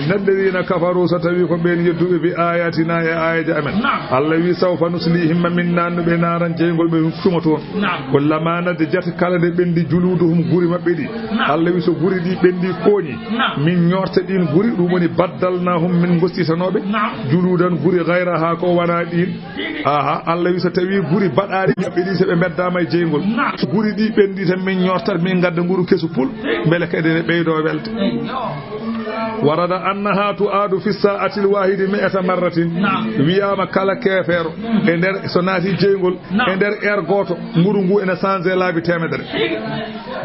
innal ladina kafaru satawi ko ben yedduɓe bi ayatina e ayaji amen Allah wi sawfa nuslihim min nannuɓe naran jeygol ɓe tuma toon kullama nadde jati kala nde ɓendi juluduhum guri mabɓe ɗi Allah wi so guri ɗi ɓendi kooñi min ñorta ɗin guri ɗum woni baddalnahum min gostitanoɓe juludan guri gayra ha ko wana ɗin aha Allah wi so tawi guri baɗari mabɓe ɗi so ɓe beddama e jeygol so guri ɗi ɓendi tan min ñortat min gadda nguru kesu pul beele kadi ne ɓeydo welde warada annaha tu'adu fi sa'ati al-wahidi 100 marratin wiyama kala kefero e der so naati jeygol e der goto nguru ngu ene changer laabi temedere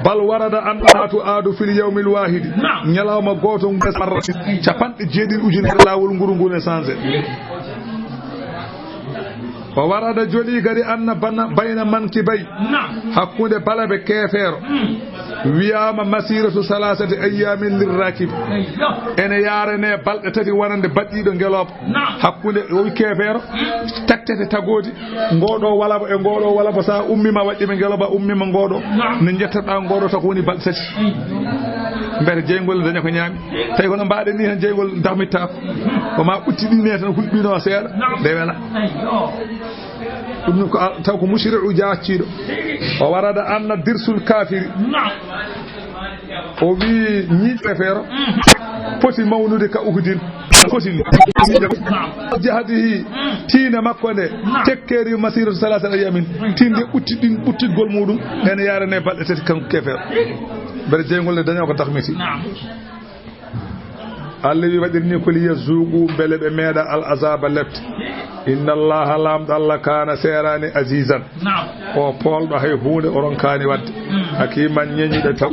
bal warada annaha tu'adu fil yawmi al-wahidi nyalawma goto ngu marratin capanɗe jeeɗiɗi ujunere lawol nguru ngu ene changer wa warada joli gari anna bayna mankibay hakkunde balabe kefero wiyama masiratu salasati ayamin lirrakib ene yarene balɗe tati wonande baddiɗo ngeloba hakkunde o kefero taktete tagodi ngoɗo walaba e ngoɗo walaba sa ummima waɗɗime ngeloba ummima ngoɗo ne jettata ngoɗo tako woni balɗe tati mbete jeygol daña ko ñaami tawi kono mbaɗen ni tan jeygol darmittako koma ɓuttiɗine tan hulɓino seeɗa de wela ɗum ko taw ko mushri'u jacciɗo o warada anna dirsul kafiri o wi ñiƴɓe feero poti mawnude ka uhdin fotili jahadihi tiina makko nde tekkeri masiratu salasa ayamin tinde ɓuttitgol muɗum ene yarane balɗe tati kanko kefeero mbeɗa jeygol ne daña ko tahmiti Allah wi waɗirni ko liya zuuqu beele ɓe meeɗa al azaba lebte inna allaha lamɗo Allah kana serani azizan o polɗo hay hunde o ronkani wadde hakiman ñeñiɗe taw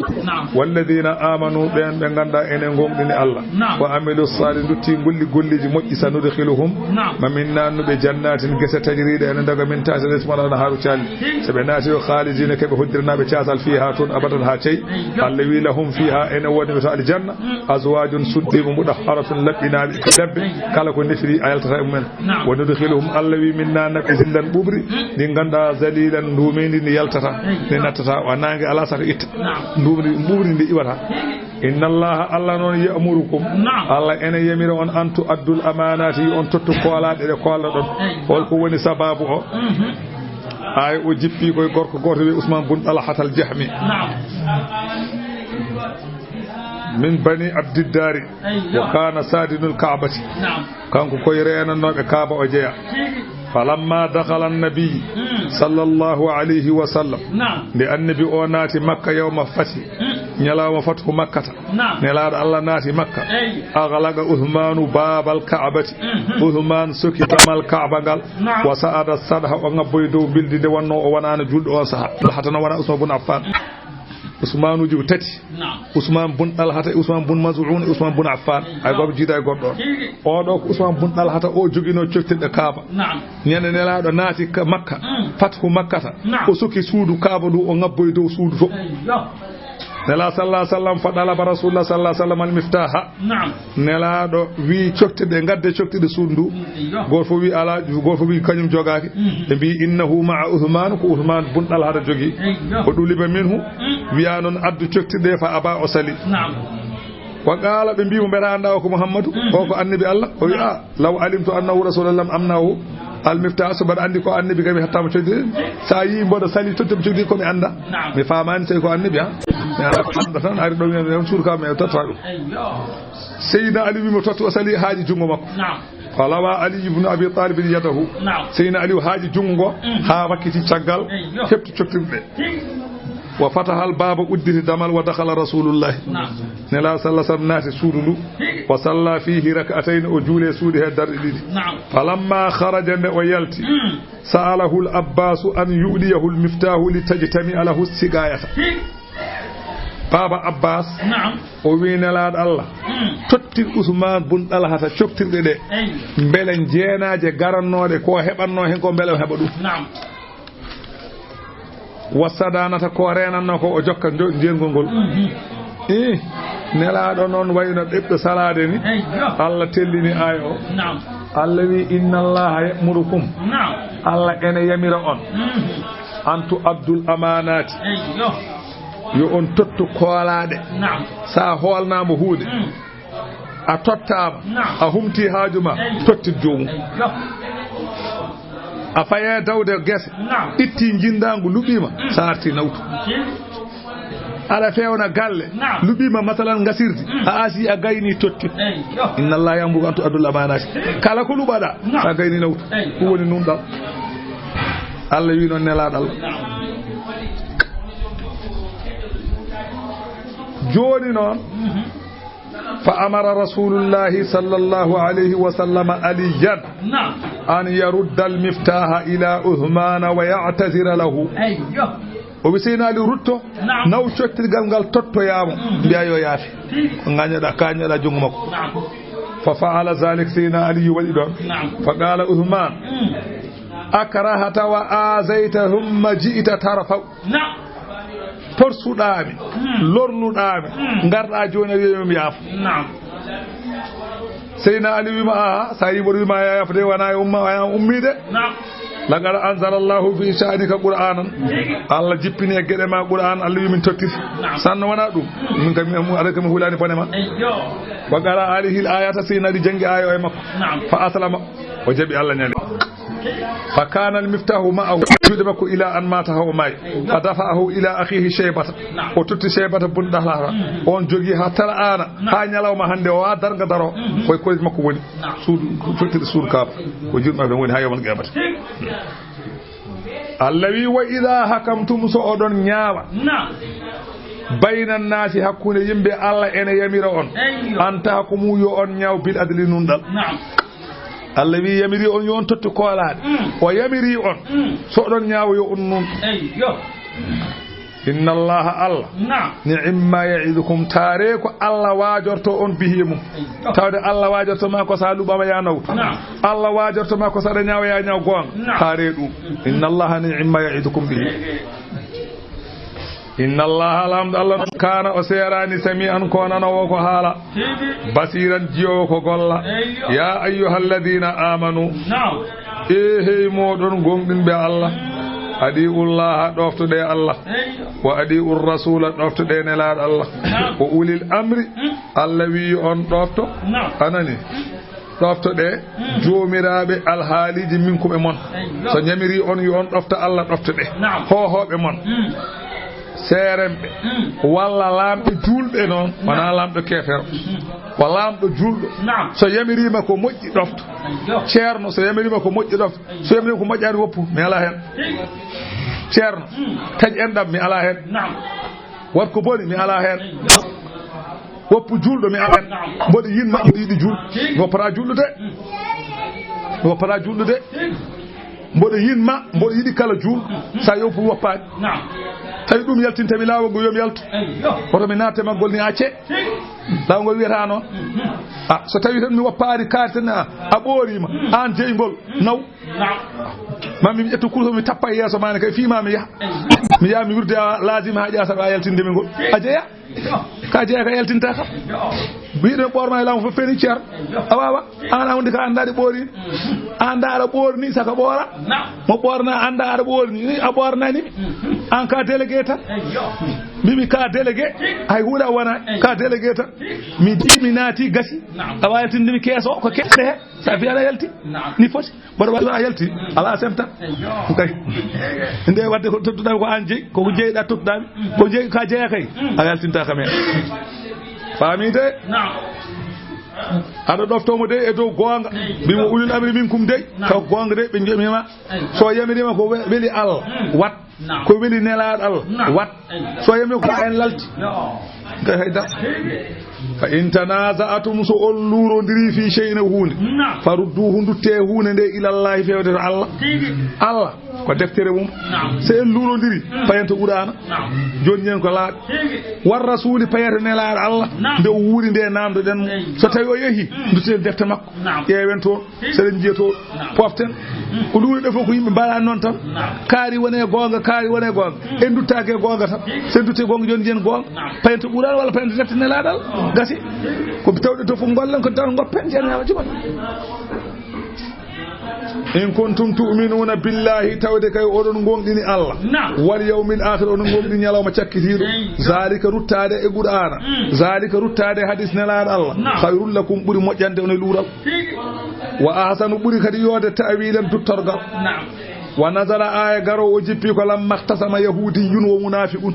walladina amanu ɓen ɓe ganda enen gonɗini Allah wa amilu sali dutti golliji moƴƴi sanudkhiluhum mamin nannuɓe jannatin gese tajriɗe ene daga min tati resmanana haru calli soɓe naati o khalidina keɓe hoddirnaɓe casal fiha toon abadan ha ceyi Allah wi lahum fiha ene woni to aljanna azwajun suddima mudahharatun laɓɓinaɓe ko lebbe kala ko nefiri a yaltata e mumen wonudkhiluhum Allah wi min nannaɓe zillan ɓuɓri ɗi ganda zalilan ndumedi ndi yaltata ndi nattata o nangue ala saka itta ndumri ɓuɓri ndi iwata inna allaha Allah noon ya'murukum Allah ene yamira on antu addul amanati on tottu koolaɗe ɗe kolla ɗon holko woni sababu o ay o jippi koye gorko goto wi Ousmane bun Talhat al Jahmi min bani abdiddari wa kana sadinul ka'bati kanko koye renanoɓe kaaba o jeeya falamma dakhala an-nabi sallallahu alayhi wa sallam nde annabi o naati makka yawma fati nyalawma fathu makkata nelaɗo Allah naati makka aghlaqa uthmanu babal ka'bati uthman sukitamal ka'ba ngal wa sa'ada sadha o ngabboy dow bildi nde wonno o wonano julɗo on saha hatana wona Usman bun Affan Usmanu ji tati Usman bun Talhata Usman bun Maz'un Usman bun Affan ay goɓe jiida e goɗɗo o ɗo ko Usman bun Talhata o jogino coftirɗe kaaba ñande nelaɗo naati makka fathu makkata o suki suudu kaaba ndu o ngabboy dow suudu to nela sallallahu alaihi wasallam fadala ba rasulullah sallallahu alaihi wasallam al miftaha nelaɗo wi coftirɗe gadde coftirɗe suudu goto fo wi ala goto fo wi kañum jogaki ɓe mbi innahu ma'a Uthman ko Uthman bun Talhata jogi o ɗuliba minhu wiya noon addu coftirɗe fa aba o sali wa qala ɓe mbimo mbeɗa anda o ko Muhammadu o ko annabi Allah o wi a law alimtu annahu rasulullah amnahu al miftah so mbaɗa andi ko annabi kam mi hattama codde sa yi mboɗo sali tottemi cogdi komi anda mi famani tawi ko annabi ha mi anda tan ari ɗo on cuurka mi totta ɗum Seydina Ali wimo totta o sali haaji jungo makko falawa Ali ibnu Abi Talib yadahu Seydina Ali haaji jungo ngo ha wakkiti caggal hepti coftirɗe wa fatahal baba udditi damal wa dakhala rasulullahi nela sallallahu alaihi naati suudu ndu wa salla fihi rak'atayn o juule suudi he darɗe ɗiɗi falamma kharaja nde o yalti sa'alahu al abbas an yu'liyahu al miftahu li tajtami lahu sigayata baba abbas o wi nelaɗo Allah tottir Ousmane bun Talhata coftirɗe ɗe beele jeenaje garannoɗe ko heɓanno hen ko beele o heɓa ɗum wasadanata ko renanno ko o jokka jergol ngol nelaɗo noon wayno ɗeɓɓe salade ni Allah tellini ay o Allah wi inna allaha ya'murukum Allah ene yamira on antu abdul amanati yo on tottu koolaɗe sa holnamo huude a tottama a humti haajuma totti joomum a faye dawde gese itti jindangu luɓima sa arti nawtu ala fewna galle luɓima masalan gasirdi a asi a gayni totti inna allah yambugu antu adul amanati kala ko luɓaɗa sa gayni nawtu ɗum woni numɗal allah wi noon nelaɗal joni noon fa amara rasulullahi sallallahu alayhi wa sallam aliyan an yarudda almiftaha ila uthmana wa ya'tazira lahu o wi seyna ali rutto naw cottirgal ngal tottoyamo mbiya yo yaafi ko gañoɗa kañoɗa jungo makko fa faala zalik seyna ali waɗi ɗon fa qala uthman akrahata wa azayta thumma ji'ta tarfaw torsuɗami lornuɗami garɗa joni a wiyami yaafo seyna ali wima aha sa yimoɗo wima yaafo de wona e umma waya ummide laqad anzala allahu fi sha'nika qur'anan allah jippini e gueɗe ma qur'an allah wi min tottiti sanno wona ɗum min kam aɗa kam hulani bone ma wa qara alihi l ayata seyna ali jangi aya o e makko fa aslama o jaaɓi allah ñande fa kana almiftahu ma'ahu juuɗe makko ila an mata haw maayi fa dafa'ahu ila akhihi shaybata o totti shaybata bunɗahlata on jogui ha tara ana ha ñalawma hande o wa darga daro koye koliji makko woni suudu tottiri suudu kaaba ko jurmaɓe woni ha yawmal qiyamata allah wi wa ida hakamtum so oɗon ñaawa bayna nnasi hakkude yimɓe allah ene yamira on an tahkumu yo on ñaaw bil adli nunɗal allah wi yamiri on yo on totti koolaade o yamiri on so oɗon ñaawa yo on nun inna allaha allah ni'imma ya'idukum taare ko allah waajorto on bihi mum tawde allah waajorto ma ko sa luɓama ya nawtu allah waajorto ma ko saɗa ñaawa ya ñaaw goonga taare ɗum inna allaha ni'imma ya'idukum bihi inna allaha alhamdu allah kana o seerani sami'an ko nanowo ko haala basiran jiyowo ko golla ya ayyuhalladina amanu hey moɗon gonɗinɓe allah adi'ullaha ɗoftoɗe allah wa adi'ur rasula ɗoftoɗe nelaɗo allah wa ulil amri allah wi on ɗofto anani ɗoftoɗe jomiraɓe alhaaliji minkuɓe mon so ñamiri on yo on ɗofta allah ɗoftoɗe hohoɓe mon seeremɓe walla laamɓe julɓe noon wona laamɗo kefero ko laamɗo julɗo so yamirima ko moƴƴi ɗofto ceerno so yamirima ko moƴƴi ɗofto so yamirima ko moƴƴani woppu mi ala hen ceerno taƴ enɗam mi ala hen wat ko boni mi ala hen woppu julɗo mi ala hen mboɗo yinma mboɗo yiɗi julɗo woppata julɗude woppata julɗude mboɗo yinma mboɗo yiɗi kala julɗo sa yoppu woppani tawi ɗum yaltintami laawol ngol yomi yaltu oto mi natte maggol ni acce laawol ngol wiyata noon so tawi tan mi woppari kaari tan a ɓoorima an jeygol naw mami mi ƴettu kurso mi tappa e yeeso mane kay fiima mi yaha mi wirde laasima ha ƴasa a yaltindemi ngol a jeeya ka jeeya ka yaltinta kam mbiɗen ɓorma e laamu fof feni ceer a wawa an awde ka anda ɗe ɓorini anda aɗa ɓorni saka ɓoora mo ɓorna anda aɗa ɓorni a ɓornanimi an ka délégué tan mimi ka délégué hay huuɗe a wona ka délégué tan mi naati gasi a wawi yaltindemi keeso ko keɗɗe he sa fi aɗa yalti ni foti mboɗo wawi a yalti ala semtan kay nde wadde ko tottuɗami ko an jeeyi koko jeeyiɗa tottuɗami ko jeeyi ka jeeya kay a yaltinta kam hen faamide aɗa ɗoftomo de e dow goonga mbimo ulil amri minkum dey taw goonga de ɓe jomima so yamirima ko weeli Allah wat ko weeli nelaɗo Allah wat so yamiri ko en lalti kay hayda fa in tanaza'atum so on luurodiri fi shay'in hunde farudduhu dutte hunde nde ila Allah fewde to Allah ko deftere mum so en luurodiri payento ɓurana joni ñen ko laaɓi war rasuli payete nelaɗo Allah nde o wuuri nde namdo ɗen so tawi o yeehi dutte defte makko ƴeewen toon seɗen jiiya toon poften ko luuri ɗe fof ko yimɓe mbaɗani noon tan kaari wone gonga kaari wone gonga en duttake gonga tan sen dutte gonga joni jen gonga payento ɓurana walla payento defte nelaɗo Allah gasi ko tawde to fof gollen ko taw goppen jeenama jumon in kuntum tu'minuna billahi tawde kay oɗon gonɗini Allah wal yawmil akhir oɗon gonɗini nyalawma cakkitiɗo zalika ruttade e qur'ana zalika ruttade hadis nelaɗo Allah khayrul lakum ɓuri moƴƴande on e luural wa ahsanu ɓuri kadi yode ta'wilan tuttorgal wa nazala aya garo o jippi ko lam maktasama yahudiyyun wa munafiqun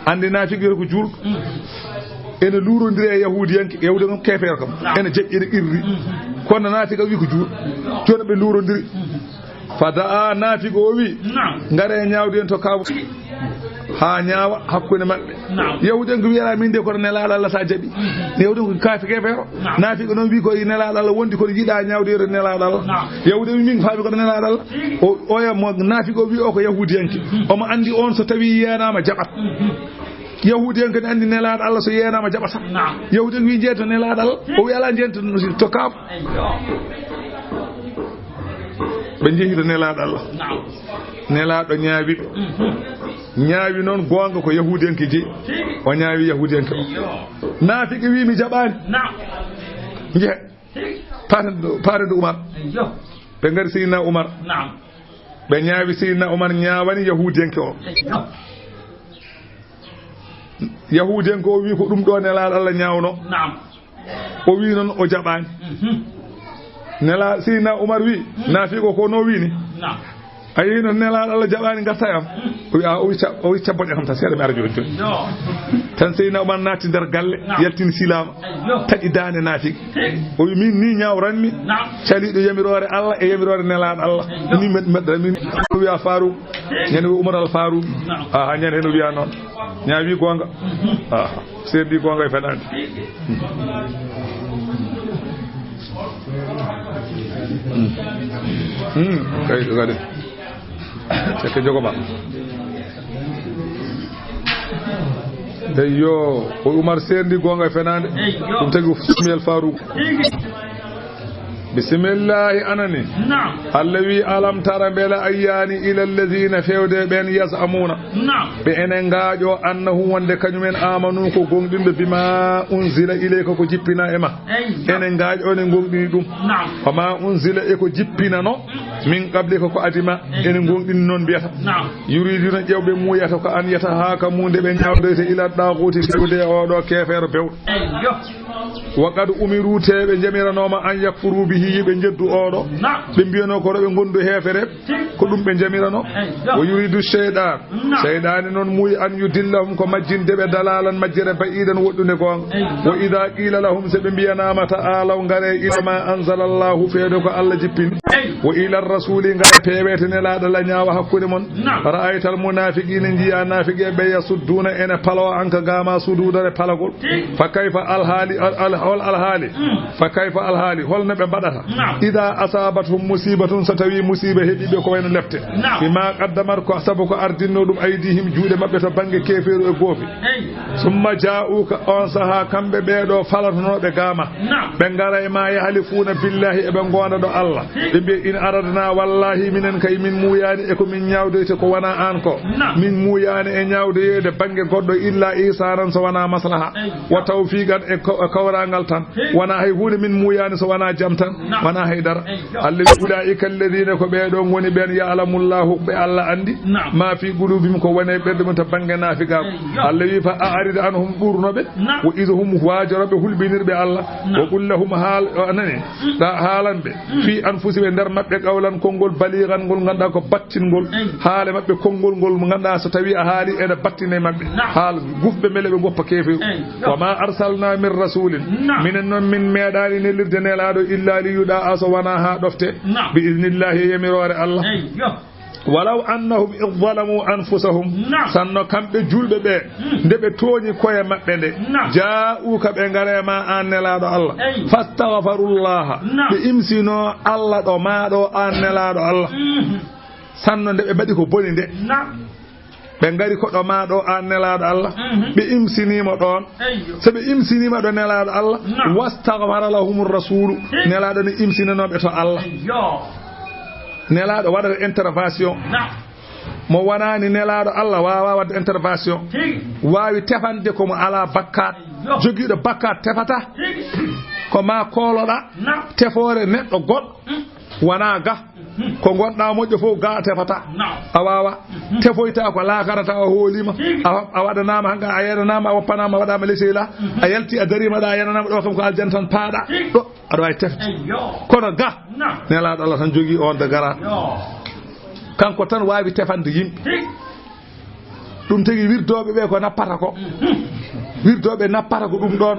andi nafiqi ko julɗo ene luurodiri e yahudiyanke yewde non kefere kam ene jeƴƴiri irri kono nafiqa wi ko julɗo joni ɓe luurodiri fada nafiqo o wi ngare ñawdi en to kaw ha ñaawa hakkunde maɓɓe yewden ko wiyata min de koto nelaɗo Allah sa jaaɓi yewden ko kaafi kefeero naafiqo noon wi koye nelaɗo Allah wondi kono yiiɗa ñawde yero nelaɗo Allah yewden min faami koto nelaɗo Allah oya mo naafiqo wi o ko yahudiyanke omo andi on so tawi yenama jaɓat yahudiyanke ne andi nelaɗo Allah so yenama jaɓata yewden wi jeeto nelaɗo Allah o wi ala jento to kaaf ɓe jeehi to nelaɗo Allah nelaɗo ñaawi ñaawi noon goonga ko yahudiyanke jeeyi o ñaawi yahudiyanke o naafiqi wi mi jaɓani jeehe paatede Umar ɓe ngari Seydina Umar ɓe ñaawi Seydina Umar ñaawani yahudiyanke o yahudiyanke o wi ko ɗum ɗo nelaɗo Allah ñaawno o wi noon o jaɓani nela Seydina Umar wi naafiqo ko no wini a yehi noon nelaɗo Allah jaɓani garta yam o wi cabboɗe kam tan seeɗa mi ara joni joni tan Seydina Umar naati nder galle yaltini silama taƴi dande naafiqi o wi min ni ñawranmi caliɗo yamirore Allah e yamirore nelaɗo Allah ni meɗɗamin o wiya Farouk ñande wi Umar al Farouk aha ñande hen o wiya noon ñaawi gonga seeɗi gonga e feɗade kay gade ceke jogoba eyyo o Umar sendi gonga e fenande ɗum tagi bismil Farouk bisimillahi anani Allah wi alam tara bela ayyani ila alladhina fewde ben yasamuna be enen ngaajo annahu wonde kañumen amanu ko gongdimbe bima unzila ilayka ko jippina e ma enen ngaajo ne gongdini dum fama unzila e ko jippina no min qablika ko adima enen gongdini non biyata yuriduna jewbe muyata ko an yata haaka munde be ñawdoyte ila daquti fewde o do kefere bew wa qad umiru tebe jamiranoma an yakfuru bihi be jeddu odo be mbiyano ko robe gondu hefere ko dum be jamirano o yuridu shaydan non muy an yudillahum ko majjinde be dalalan majjere ba'idan woddune gon wa idha qila lahum se be mbiyanama ta'ala ngare ila ma anzala Allah feedo ko Allah jippin wa ila ar-rasuli ngare pewete ne laada la nyaawa hakkude mon ra'aytal munafiqina jiya nafiqe be yasudduna ena palo anka gama sududare palagol fa kayfa al-hali fa kayfa al-hali holne be badata ida asabatuhum musibatun satawi musiba hebibe ko wayno lefte bima qaddamar ko sabu ko ardinno dum aydihim juude mabbe to bange kefeeru e goofi summa ja'uka on saha kambe beedo falatonobe gama be ngara e ma yahlifuna billahi e be gonda do Allah be bi in aradna wallahi minen kay min muyani e ko min nyawde ko wana an ko min muyani e nyawde yede bange goddo illa isaran so wana maslaha wa tawfiqan e kawrangal tan wana hay hunde min muyani so wana jam tan wana haydara alladhi ulaika alladhina ko beedo woni ben ya'lamullahu be Allah andi ma fi qulubihim ko woni bedde mun ta bange nafiqa alladhi fa a'rid anhum durnobe wa idhum wajarabe hulbinirbe Allah wa qul lahum hal anani da halanbe fi anfusihim dar mabbe qawlan kongol balighan gol ganda ko battingol haale mabbe kongol gol ganda so tawi a haali ene battine mabbe haal gufbe melebe goppa kefe wa ma arsalna min rasulin minen non min medani nelirde nelado illa li yuda aso wana ha dofte bi idnillahi yamirore Allah walaw annahum idzalamu anfusahum sanno kambe julbe be ndebe toñi koye mabbe de ja'uka be ngarema an nelado Allah fastaghfirullah be imsino Allah do maado an nelado Allah sanno ndebe badi ko boni de be ngari ko do maado an nelado Allah be imsinima don se be imsinima do nelado Allah wastaghfara lahumur rasul nelado ni imsinanobe to Allah nelado wada intervention mo wanani nelado Allah wawa wadde intervention wawi tefande ko mo ala bakkat jogido bakkat tefata ko ma koloda tefore neddo god wana ga ko gonɗa moƴƴo fof ga tefata a wawa tefoyta ko lakarata a hoolima a waɗanama hanga a yeranama a woppanama a waɗama lesela a yalti a darima ɗa a yeranama ɗo kam ko aljanna tan paaɗa ɗo aɗa wawi tefde kono ga nelaɗo Allah tan jogui on de gara kanko tan wawi tefande yimɓe ɗum tagi wirdoɓe ɓe ko nappata ko wirdoɓe nappata ko ɗum ɗon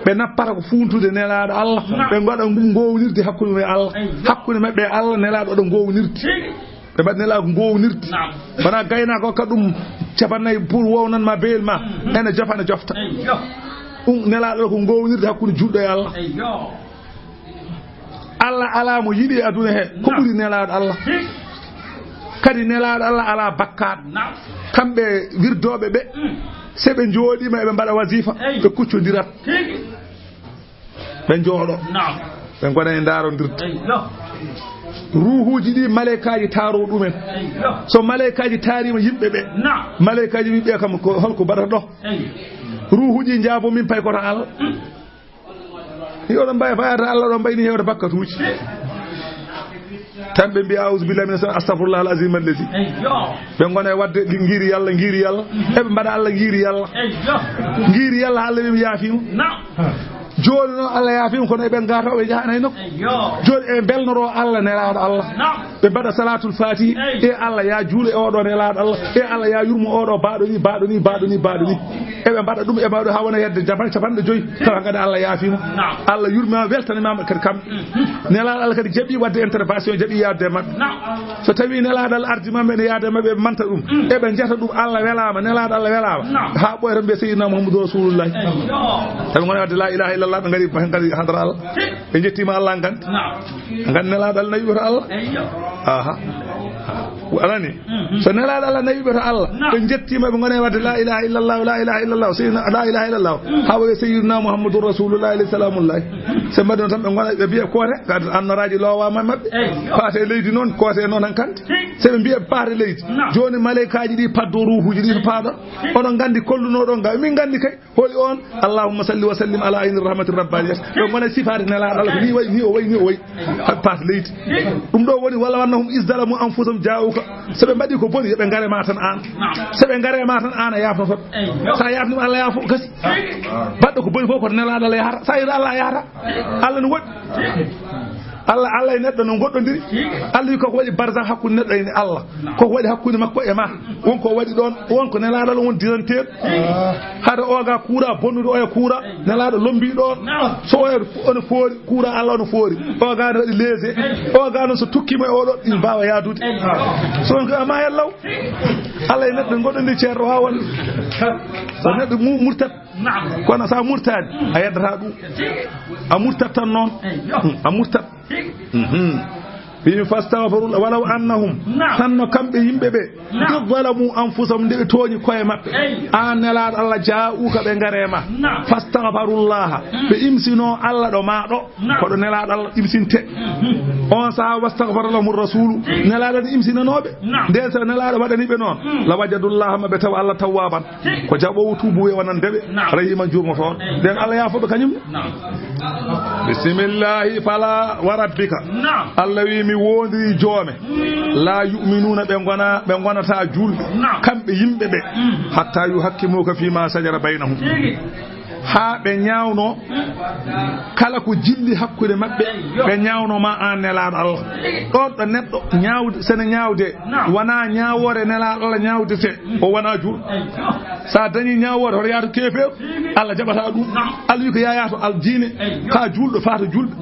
ɓe nappata ko funtude nelaɗo Allah ɓe gaɗa gownirde hakkude e Allah hakkude mabɓe e Allah nelaɗo ɗo gownirde ɓe mbaɗi nelaɗo gownirde wona gaynako hokka ɗum capannayyi pour wownanma beel ma ene jofana jofta ɗum nelaɗo ɗo ko gownirde hakkude juɗɗo e Allah Allah ala mo yiɗi e aduna he ko ɓuri nelaɗo Allah kadi nelaɗo Allah ala bakkaɗo kamɓe wirdoɓe ɓe seɓe jooɗima eɓe mbaɗa wasifa ɓe kuccodirat ɓe jooɗo ɓe gona e darodirde ruhuji ɗi malaikaji taaro ɗumen so malaikaji taarima yimɓe ɓe malaikaji wiɓe kam ko holko mbaɗata ɗo ruhuji jaabo min pay koto Allah yoɗon mbawi fayata Allah ɗo mbayni hewde bakkatuji tan ɓe mbiya auzu billahi mina astahfirullah al azim allazi ɓe gona e wadde guiri yalla eɓe mbaɗa Allah guiri yalla Allah ɓe mi yaafima joni noon Allah yaafima kono eɓe gata ɓe jahanay nokku joni eɓe belnoro Allah nelaɗo Allah ɓe mbaɗa salatul fatihi e Allah ya juule e oɗo nelaɗo Allah e Allah ya yurmo oɗo baɗo ni eɓe mbaɗa ɗum e mawɗo ha wona yedde capanɗe joyyi tawa kadi Allah yaafima Allah yurmima weltanimama kadi kamɓe nelaɗo Allah kadi jaaɓi wadde intervention jaaɓi yadde mabɓe so tawi nelaɗo Allah ardi mabɓe ene yadde mabɓe ɓe manta ɗum eɓe jetta ɗum Allah welama nelaɗo Allah welama ha ɓoyta mbiya sayyidina Muhammadou Rasulullahi tawi gona wadde la ilaha illallah ɓe gari hadara Allah ɓe jettima Allah gandi nelaɗo Allah nayi ɓe to Allah anani so nelaɗo Allah nayi ɓe to Allah ɓe jettima ɓe gone wadde la ilaha illallah la ilaha illallah ha wawi sayyidina Muhammadou Rasulullah alayhi salamullahi se mbaɗino tan ɓe gona ɓe mbiya koote kadi annoraji lowama mabɓe paate leydi noon koote noon hankkandi seɓe mbiya paate leydi joni malaikaji ɗi paddo ruhuji ɗi to paaɗon oɗon gandi kollunoɗon ga min gandi kay holi on allahumma salli wa sallim ala ayni rahmati rabbaniyat ɓe gona sifade nelaɗo Allah ko ni wayi o wayi ha paate leydi ɗum ɗo woni walla wannahum isdalamu anfusahum jawuka soɓe mbaɗi ko boni yoɓe garema tan an soɓe garema tan an a yafnotoɓe sa yafnima Allah yaafo gasi baɗɗo ko boni fof koto nelaɗo Allah yahata sa yiɗo Allah yahata Allah no woɗɗi Allah e neɗɗo no goɗɗodiri Allah wi koko waɗi barzan hakkude neɗɗo e Allah koko waɗi hakkude makko e ma wonko waɗi ɗon wonko nelaɗo Allah won diranteɗo hade oga kuura bonnude oya kuura nelaɗo lombi ɗon so oya ono foori kuura Allah ono foori oga ne waɗi léger oga noon so tukkima e oɗo ɗin mbawa yadude so wonko ama hellaw Allah e neɗɗo goɗɗodiri ceerɗo ha wonde so neɗɗo murtat kono sa murtani a yeddata ɗum a murtat tan noon a murtat bimi fastaghfirullah walaw annahum tanno kamɓe yimɓeɓe izzalamu anfusahum nde ɓe tooñi koye maɓɓe an nelaɗo Allah ja'uka ɓe garema fastaghfirullah ɓe imsino Allah ɗo maɗo koɗo nelaɗo Allah imsinte on saha wastaghfara lahum rasulu nelaɗo ne imsinanoɓe nden so nelaɗo waɗaniɓe noon la wajadullah maɓe taw Allah tawwaban ko jaɓowo tuubu e wonandeɓe rahiman jurmotoon nden Allah yafoɓe kañumne bisimillahi fala wa rabbika Allah wi mi wondiri joome la yu'minuna ɓe gonata julɓe kamɓe yimɓe ɓe hatta yuhakkimuka fima sajara baynahum ha ɓe ñawno kala ko jilli hakkude maɓɓe ɓe ñawnoma an nelaɗo Allah ɗon ɗo neɗɗo ñawde sene ñawde wona ñawore nelaɗo Allah ñawdete o wona julɗo sa dañi ñawore hoto yaata kefeero Allah jaɓata ɗum Allah wi ko yayato aljine ka julɗo fata julɓe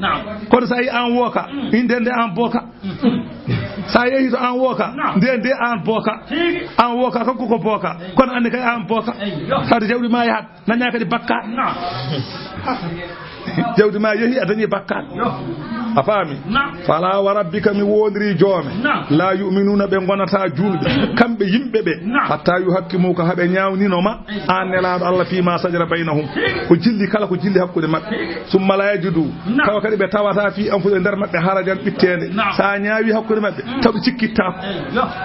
kono sa yi an wooka inde nde an booka sa yeehi to an wooka nde an booka an wooka kanko ko booka kono andi kay an booka sade jawɗi ma yahat naña kadi bakkat jawdi ma yeehi a dañi bakkat a faami fala wa rabbika mi wondiri joome la yu'minuna ɓe gonata julɓe kamɓe yimɓe ɓe hatta yuhakkimuka haɓe ñawninoma an nelaɗo Allah fima sajara baynahum ko jilli kala ko jilli hakkude maɓɓe summa la yajidu tawa kadi ɓe tawata fi anfude nder maɓɓe harajan ɓittede sa ñaawi hakkude maɓɓe taw ɓe cikkittako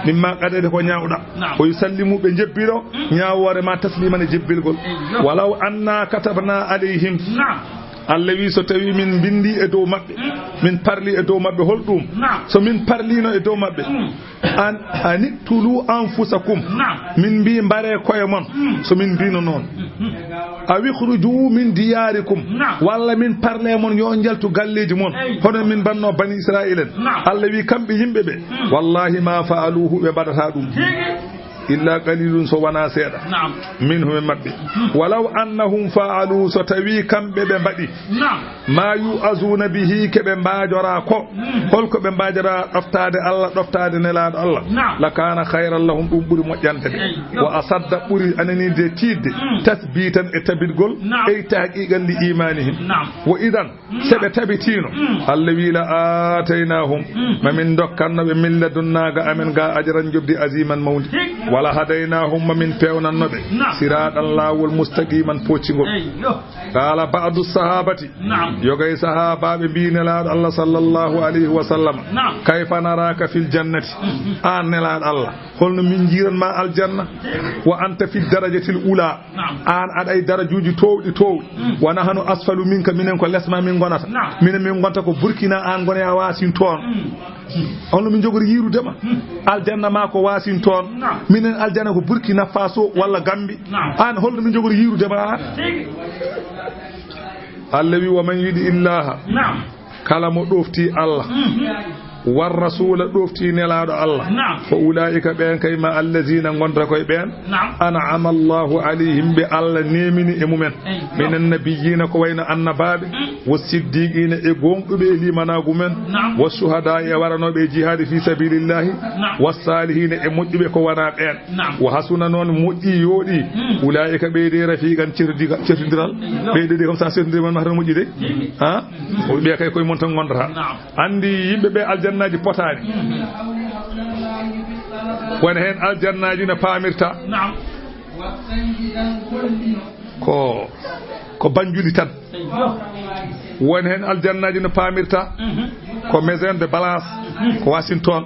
mimma qaɗede ko ñawɗa o yusallimu ɓe jebbiro ñawore ma tasliman e jebbilgol walaw anna katabna alayhim Allah wi so tawi min bindi e dow maɓɓe min parli e dow maɓɓe holɗum so min parlino e dow maɓɓe an anittulu anfusakum min mbi mbare koye mon so min mbino noon a wikhruju min diyarikum walla min parle mon yo jaltu galleji mon hono min banno bani israil en Allah wi kamɓe yimɓe ɓe wallahi ma faaluhu ɓe mbaɗata ɗum illa qalilun so wana seeɗa minhum e maɓɓe walaw annahum faalu so tawi kamɓe ɓe mbaɗi ma yu'azuna bihi keɓe mbajora ko holko ɓe mbajora ɗoftade Allah ɗoftade nelaɗo Allah la kana khayran lahum ɗum ɓuuri moƴƴante de wa asadda ɓuuri ananide tidde tasbitan e tabitgol e tahqiqan li imanihim wa idan seɓe tabitino Allah wi la ataynahum mamin dokkannoɓe min ladunnaga amen ga ajran jobdi aziman mawdi wala hadaynahum mamin pewnannoɓe siraɗan lawol mustaqiman poccigol qala ba'du sahabati yogay sahabaɓe mbi nelaɗo Allah sallallahu alayhi wa sallam kayfa naraka fil jannati an nelaɗo Allah holno min jiranma aljanna wa anta fi darajatil ula an aɗay darajuji towɗi wona hano asfalu minka minen ko lesma min gonata minen min gonta ko Burkina an gone a wasin toon onno min jogori yirudema aljanna ma ko wasin toon minen aljanna ko Burkina Faso walla Gambi an holno min jogori yirudema Allah wi wa man yidi illaha kala mo ɗofti Allah war rasula ɗofti nelaɗo Allah fa ulaika ɓen kayma allazina gonda koye ɓen an'ama Allahu alayhim ɓe Allah nemini e mumen minen nabiyina ko wayno annabaɓe wa siddiqina e gonɗuɓe e limanagu men wa shuhada e waranoɓe e jihadi fi sabilillahi wa salihina e moƴƴuɓe ko wona ɓen wa hasuna noon moƴƴi yooɗi ulaika ɓeyde rafiqan certodiral ɓeyde comme ça certodiral man hata moƴƴi de ha ɓe kay koye mon tan gondata andi yimɓeɓe aljannaji potani wona hen aljannaji no pamirta ko banjuli tan woni hen aljannaji no pamirta ko maison de balance ko Washington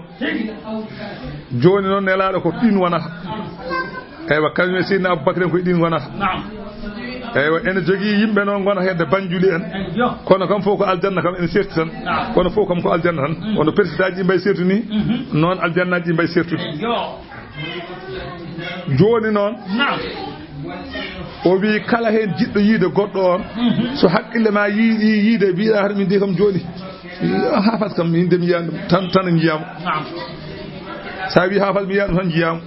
joni noon nelaɗo ko ɗin wonata eywa kañum sidna Aboubacry en koye ɗin wonata eywa ene jogui yimɓe noon gona hedde banjuli en kono kam fof ko aljanna kam ene serti tan kono fof kam ko aljanna tan wono président ji mbay sertu ni noon aljannaji ɗi mbay sertude joni noon o wi kala hen jiɗɗo yiide goɗɗo on so haqqille ma yiiɗi yiide mbiɗa haɗa min de kam joni hafat kam min de mi yiyan tan jiyamo sa wi hafat mi yiyan ɗum tan jiyamo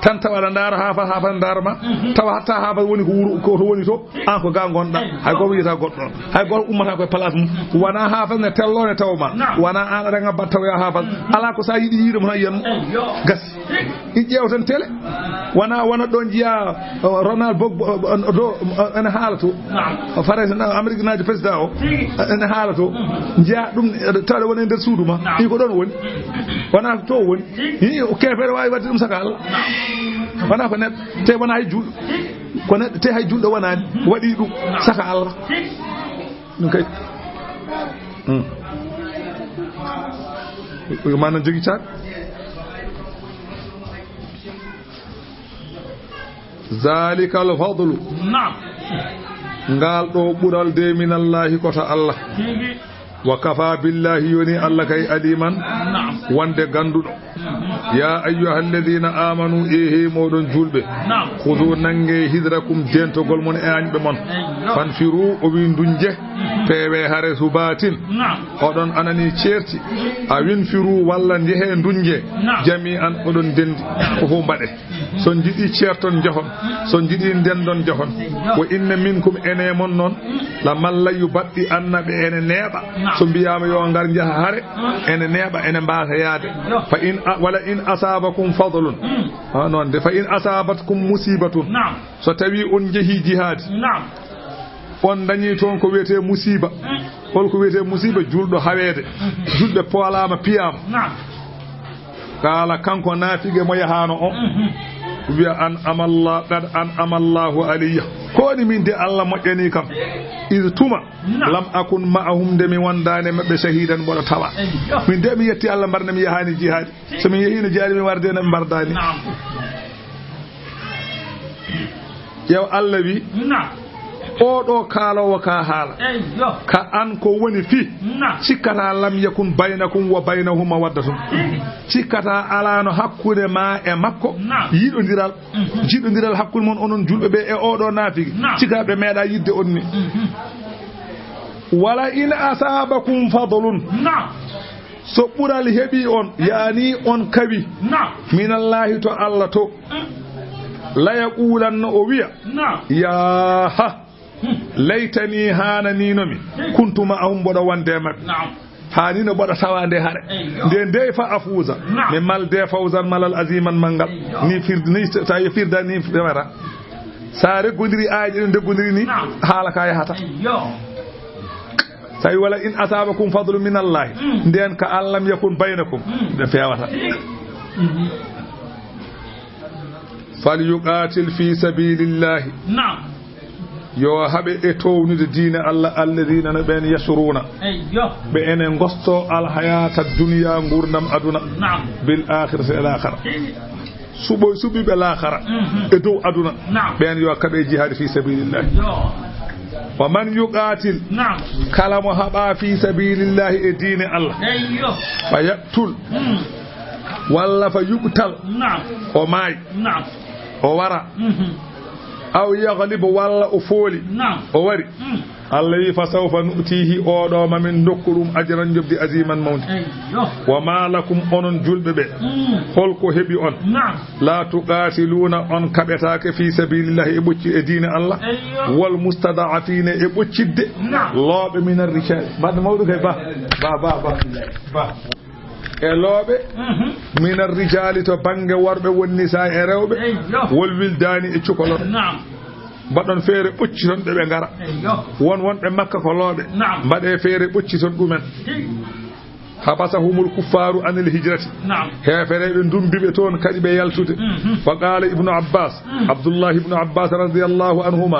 tan tawa ndara hafat ndarama tawa hatta hafat woni ko wuro ko to woni to an ko ga gonɗa hay goto wiyata goɗɗo on hay goto ummata koye place mum wona hafat ne tellone tawma wona an aɗa ngabbat tawoya hafat ala ko sa yiiɗi yiide mo tan yiyanmo gasi in ƴewtan télé wona ɗon jiya Ronald do ene haala to France Amérique naji président o ene haala to jiya ɗum tawde woni nder suudu ma i ko ɗon woni wona to woni o kefere wawi wadde ɗum saka Allah wona ko neɗɗo te wona hay julɗo ko neɗɗo te hay julɗo wonani waɗi ɗum saka Allah ɗum kay manan jogui caɗ zalika alfadlu ngal ɗo ɓural de min Allahi kota Allah wa kafa billahi yoni Allah kay aliman wonde ganduɗo ya ayyuhalladhina amanu ehe moɗon julɓe khudu nange hidrakum dentogol mon e añɓe mon fanfiru o wi dunje pewe hare subatin oɗon anani certi a winfiru walla jehe dunje jami an oɗon dendi ko fo mbaɗe so jiɗi certon jahon so jiɗi ndendon jahon wa inna minkum ene mon noon la malla yubaɗɗi annaɓe ene neeɓa so mbiyama yo ngar jaha hare ene neeɓa ene mbasa yaade fa in wala in asabakum fadlun non de fa in asabatkum musibatun so tawi on jehi jihad on dañi toon ko wiyete musiba holko wiyete musiba julɗo hawede julɓe poolama piyama kala kanko naafige mo yahano o wiya an amallah qad an amallahu aliyya koni min de Allah moƴƴani kam iz tuma lam akun ma'ahum de mi wondane mabbe shahidan boɗo tawa min de mi yetti Allah mbarne mi yahani jihadi so mi yahino jihadi mi warde na mbardani yaw Allah wi oɗo kaalowo ka haala ka an ko woni fi cikkata lam yakun baynakum wa baynahum mawaddatun cikkata alano hakkude ma e makko yiɗodiral jiɗodiral hakkude mon onon julɓe ɓe e oɗo naafiki cikkaɓe meeɗa yidde on ni wala in asabakum fadlun so ɓural heeɓi on yaani on kawi minallahi to Allah to la yaqulanno o wiya yaha laytani hananinomi kuntuma ahum mboɗo wonde maɓɓe hanino mboɗo tawa nde haare nde nde fa afuusa mi mal de fawsan malal aziman malngal ni tawi firda ni remata sa reggodiri aaji ɗe deggodiri ni haala ka yahata tawi wala in asabakum fadlu min allahi nden ka allam yakun baynakum ɓe fewata falyuqatil fi sabilillahi yo haɓe e townude diine Allah alladina no ɓen yasruna ɓe ene gosto alhayata duniya gurdam aduna bil akhirati al akhira suɓiɓe lahara e dow aduna ɓen yo kaɓe jihad fi sabilillahi wa man yuqatil kala mo haɓa fi sabilillahi e diine Allah fa yaqtul walla fa yuqtal o maay o wara aw yaghlibu walla o fooli o wari Allah wi fa sawfa nu'tihi oɗo mamin dokku ɗum ajran jobdi aziman mawdi wa ma lakum onon julɓe ɓe holko heeɓi on la tuqatiluna on kaɓetake fi sabilillahi e ɓocci e diine Allah wal mustada'afina e ɓoccidde looɓe min ar-rijal mbaɗa mawɗo kay ba e looɓe min ar-rijali to bange worɓe wonni sa e rewɓe wol wildani e cukalon mbaɗon feere ɓocci toon ɓe ngara wonɓe makka ko looɓe mbaɗe feere ɓocci toon ɗumen habasahumul kuffaru anil hijrati hefereɓe dumbiɓe toon kadi ɓe yaltude fa qala ibnu abbas abdullah ibnu abbas radiyallahu anhuma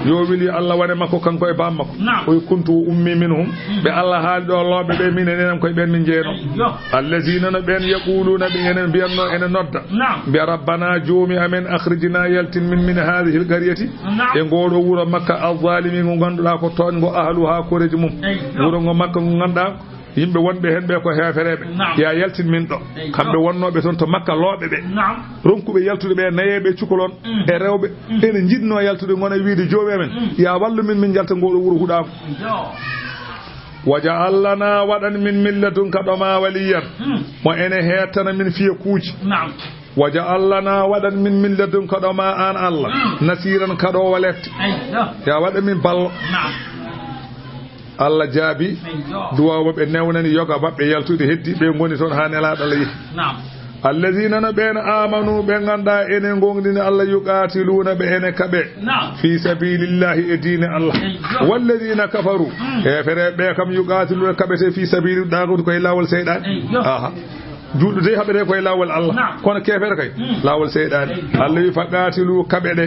yo wili Allah wane makko kanko e bammakko oy kuntu ummi minhum ɓe Allah haali ɗo looɓe ɓe min enen koye ɓen min jeeno allazina no ɓen yaquluna ɓe enen mbiyanno ene nodda mbiya rabbana joomi amen akhrijna yaltin min hadihi lqaryati e ngoɗo wuuro makka alzalimi ngo ganduɗa ko toñgo ahluha koreji mum wuuro ngo makka ngo ganduɗa yimɓe wonɓe hen ɓe ko hefereɓe ya yaltin min ɗo kamɓe wonnoɓe toon to makka looɓe ɓe ronkuɓe yaltude ɓe nayeɓe cukalon e rewɓe ene jiɗno yaltude gona wiide joomi amen ya wallu min jalta ngoɗo wuuro huɗama waja'alna waɗan min millatun kaɗoma waliyan mo ene hettana min fiya kuuji waja'alna waɗan min millatun kaɗoma an Allah nasiran kaɗo walette ya waɗa min ballo Allah jaabi duwaw ɓe newnani yoga maɓɓe yaltude heddi ɓe goni toon ha nelaɗo Allah yehi alladina no ɓen amanu ɓe ganda ene gongdini Allah yuqatiluna ɓe ene kaɓe fi sabilillahi e diine Allah walladina kafaru hefere ɓe kam yuqatiluna kaɓete fi sabili ɗagude koye lawol seyɗani aha julɗo de haɓete koye lawol Allah kono kefere kay lawol seyɗani Allah wi faqatilu kaɓe ɗe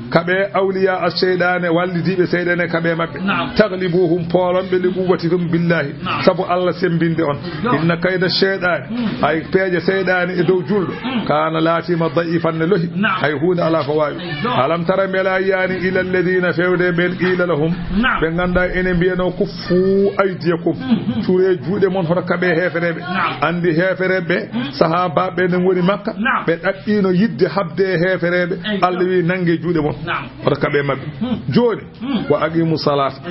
kaɓe awliya as-seyɗane wallidiɓe seyɗane kaɓe maɓɓe taglibuhum poolonɓe li quwwatikum billahi saabu Allah sembinde on inna kayda seyɗani hay peeje seyɗani e dow julɗo kana laatima da'ifan ne lohi hay hunde ala ko wawi alam tara mbela yani ila alladina fewde ɓen qila lahum ɓe ganda ene mbiyano kuffu aydiyakum cuure juuɗe mon hoto kaɓe hefereɓe andi hefereɓe sahabaɓe ne woni makka ɓe ɗaɓɓino yidde habde hefereɓe Allah wi nangue juuɗe mon hoto kaɓe mabɓe joni wa aqimu salata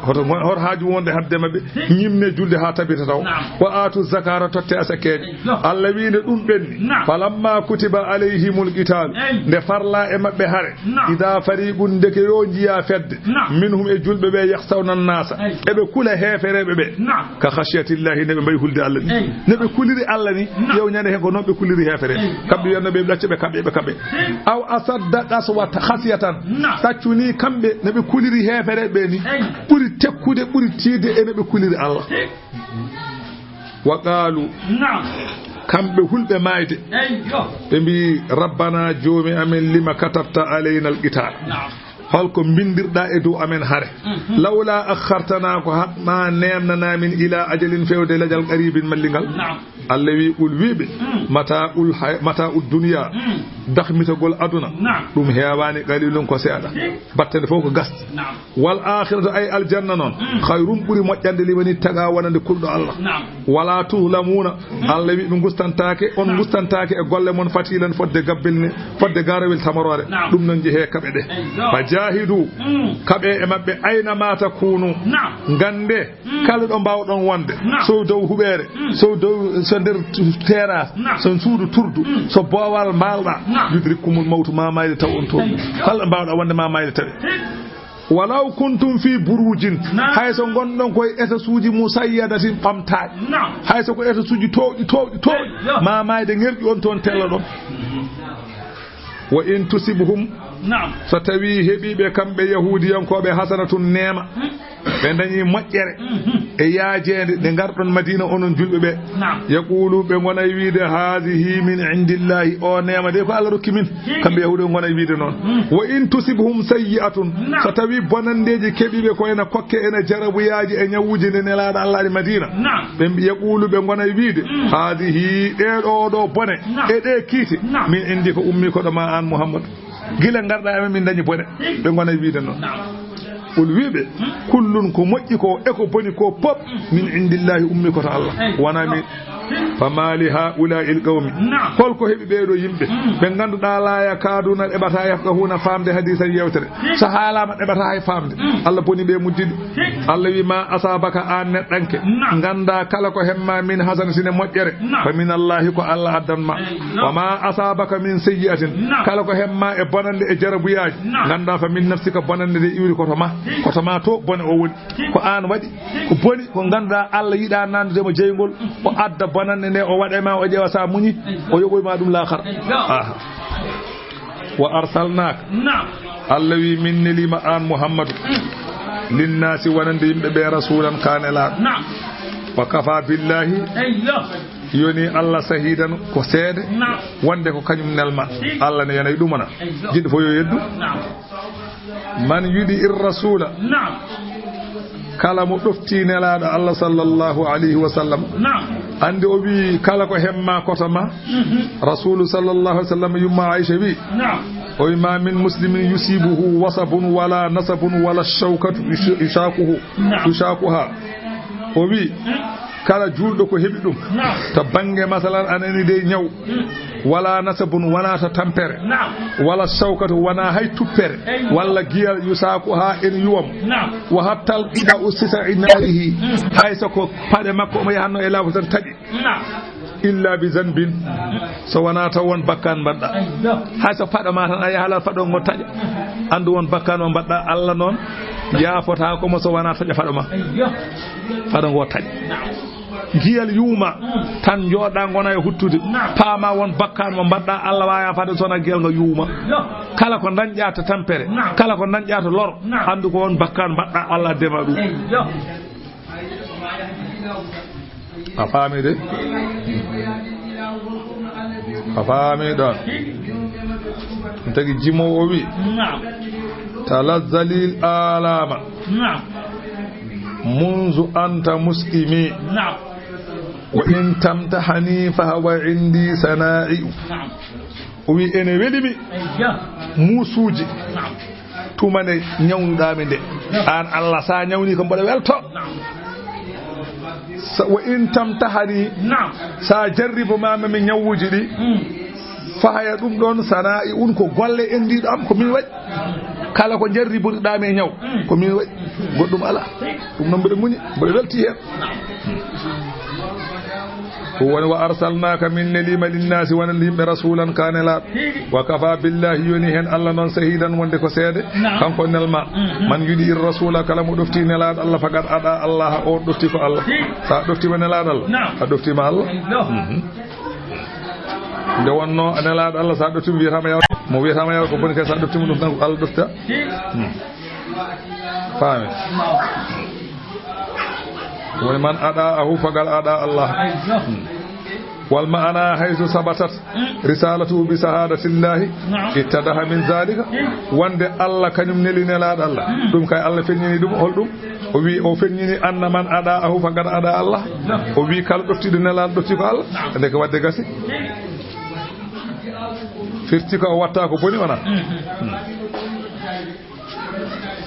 hoto haaju wonde habde mabɓe ñimne julde ha tabita taw wa atu zakara totte asakeje Allah wi nde ɗum ɓenni falamma kutiba alayhimul qital nde farla e mabɓe haare ida fariqun ndeke yo jiya fedde minhum e julɓe ɓe yakhsawna nasa eɓe kula hefereɓe ɓe ka khashiyatillahi neɓe mbayi hulde Allah ni neɓe kuliri Allah ni yew ñande hen ko noon ɓe kuliri hefere kamɓe wiyatno ɓe ɗacce ɓe kaɓe aw asadda qaswata khasiyatan saccuni kamɓe neɓe kuliri hefere ɓe ni ɓuri tekkude ɓuri tiide e neɓe kuliri Allah wa qalu kamɓe hulɓe mayde ɓe mbi rabbana joomi amen lima katabta alayna alqital holko bindirɗa e dow amen haare lawla akhartana ko hatma nemnanamin ila ajalin fewde lajal qaribin mallingal Allah wi ul wiɓe mata ul dunya dakhmitagol aduna ɗum heewani qalilun ko seeɗa battede fof ko gasde wal akhiratu ay aljanna noon khayrum ɓuri moƴƴande limani taga wonande kulɗo Allah wala tuhlamuna Allah wi ɓe gustantake on gustantake e golle mon fatilan fodde gabbelni fodde garawel tamarore ɗum noon jeehe kaɓe ɗe fa jahidu kaɓe e mabɓe ayna ma takunu gande kala ɗo mbawɗon wonde so dow huɓere so dow so nder terrasse so suudu turdu so boowal mbalɗa yudrikumul mawtu ma mayde taw on toon kala mbawɗa wonde ma mayde tawe walaw kuntum fi burujin hayso gonɗon koye état suuji musayyadatin ɓamtaɗi hayso ko état suuji towɗi ma mayde ŋerƴi on toon tella ɗon wa in tusibhum so tawi heeɓiɓe kamɓe yahudiyankoɓe hasanatun nema ɓe dañi moƴƴere e yaajede nde garɗon madina onon julɓe ɓe yaqulu ɓe gona wiide hadihi min indillahi o nema de ko Allah rokki min kamɓe yahude gona wiide noon wa in tusibhum sayyi'atun so tawi bonandeji keɓiɓe ko ena kokke ena jarabuyaji e ñawuji nde nelaɗo Allah ɗi madina ɓe yaqulu ɓe gona wiide hadihi ɗeɗo ɗo bone e ɗe kiiti min indi ko ummi koɗo ma an Muhammadu gila garɗa emen min dañi bone ɓe gona wiide noon ul wiɓe kullun ko moƴƴi ko e ko boni ko pop min indillahi ummi koto Allah wona min famali haula il qawmi holko heɓi ɓeeɗo yimɓe ɓe ganduɗa laaya kaduna ɗeɓata yafqahuna famde hadisa yewtere so haalama ɗeɓata hay famde Allah boni ɓe muddiɗi Allah wi ma asabaka an neɗɗanke ganda kala ko hemma min hasanatine moƴƴere fa min allahi ko Allah addanma wa ma asabaka min sayyi'atin kala ko hemma e bonande e jarabuyaji ganda fa min nafsika bonande de iwri koto ma to bone o woni ko an waɗi ko boni ko ganduɗa Allah yiɗa nandudemo jeygol o adda bonande nde o waɗema o ƴeewa sa muñi o yoɓoyma ɗum laakara wa arsalnaka Allah wi min nelima an Muhammadu linnasi wonande yimɓe ɓe rasulan kanelaɗo wa kafa billahi yoni Allah sahidan ko seede wonde ko kañum nelma Allah ne yanayi ɗumana jiɗɗo fo yo yeddu man yudi ir rasula kala mo ɗofti nelaɗo Allah sallallahu alayhi wa sallam andi o wi kala ko hemma kotama rasulu sallallahu alayhi wa sallam yumma Aisha wi o wi ma min muslimin yusibuhu wasabun wala nasabun wala shawkatu yushakuha o wi kala julɗo ko heɓi ɗum to bange masalan anani de ñaw wala nasabun wona to tampere wala shawkatu wona hay tuppere walla giyal yusaku ha en yuwam wa hattal ida usisa inarihi hay soko paɗe makko omo yahanno e laabu tan taƴi illa bi zanbin so wona taw won bakkan mbaɗɗa hay so paɗo ma tan a yahalal faɗo ngo taƴa andu won bakkan o mbaɗɗa Allah noon yaafota komo so wona taƴa faɗo ma faɗo ngo taƴa giyal yuuma tan jooɗa gona e huttude paama won bakkan mo mbaɗɗa Allah waya fade sona giyal ngo yuuma kala ko dañƴa to tampere kala ko dañƴa to lor andu ko won bakkan mbaɗɗa Allah dema ɗum a faami de a faami ɗon ɗum tagi jimowo o wi talazzalil alama munzu anta muslimi wa in tamtahani fa huwa indi sana'i o wi ene welimi musuji tumane ñawnuɗami nde an Allah sa ñawni ko mboɗo welto wa in tamtahani sa jarribo mama mi ñawuji ɗi fahaya ɗum ɗon sana'i un ko golle endiɗo am ko min waɗi kala ko jarriboɗiɗami e ñaw ko min waɗi goɗɗum ala ɗum noon mbiɗa muñi mbiɗa welti hen woni wa arsalnaka min nelima linnasi wonande yimɓe rasulan kanelaɗo wa kafa billahi yoni hen Allah noon sahidan wonde ko seede kanko nelma man yudi ir rasula kala mo ɗofti nelaɗo Allah faqat aɗa Allah o ɗofti ko Allah sa ɗoftima nelaɗo Allah a ɗoftima Allah nde wonno nelaɗo Allah sa ɗoftima wiyatama yaw mo wiyatama yaw ko boni kay sa ɗoftima ɗum tan ko Allah ɗofta faami woni man aɗa ahu fagal aɗa Allah wal ma'ana haythu sabatat risalatuhu bi sahadatillahi ittadaha min zalika wonde Allah kañum neli nelaɗo Allah ɗum kay Allah feññini ɗum holɗum o wi o feññini anna man aɗa ahu fagal aɗa Allah o wi kala ɗoftiɗo nelaɗo ɗofti ko Allah nde ko wadde gasi firti ko watta ko boni wana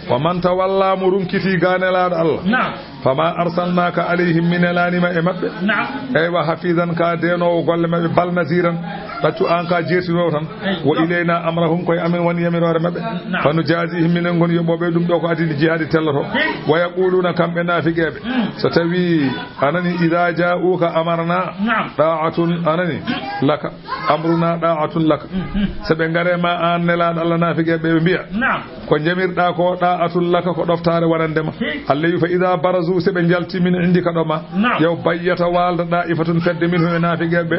wa man tawalla mo runkiti ganelaɗo Allah fama arsalnaka alayhim min elanima e mabɓe eywa hafizan ka denowo golle mabɓe bal nasiran ɗaccu an ka jeertinowo tan wo ilayna amrahum koye amin woni yamirore mabɓe fanu jasihim minen gon yoɓoɓe ɗum ɗo ko adini jihadi telloto wa yaquluna kamɓe nafiqeɓe so tawi anani ida ja'uka amarna da'atun anani laka amruna da'atun laka soɓe gaare ma an nelaɗo Allah nafiqeɓe ɓe mbiya ko jamirɗa ko da'atun laka ko ɗoftare wonandema Allah wi fa ida barazu seɓe jalti min indika ɗoma yow bayyata walda da'ifatun fedde min hume nafiqeɓe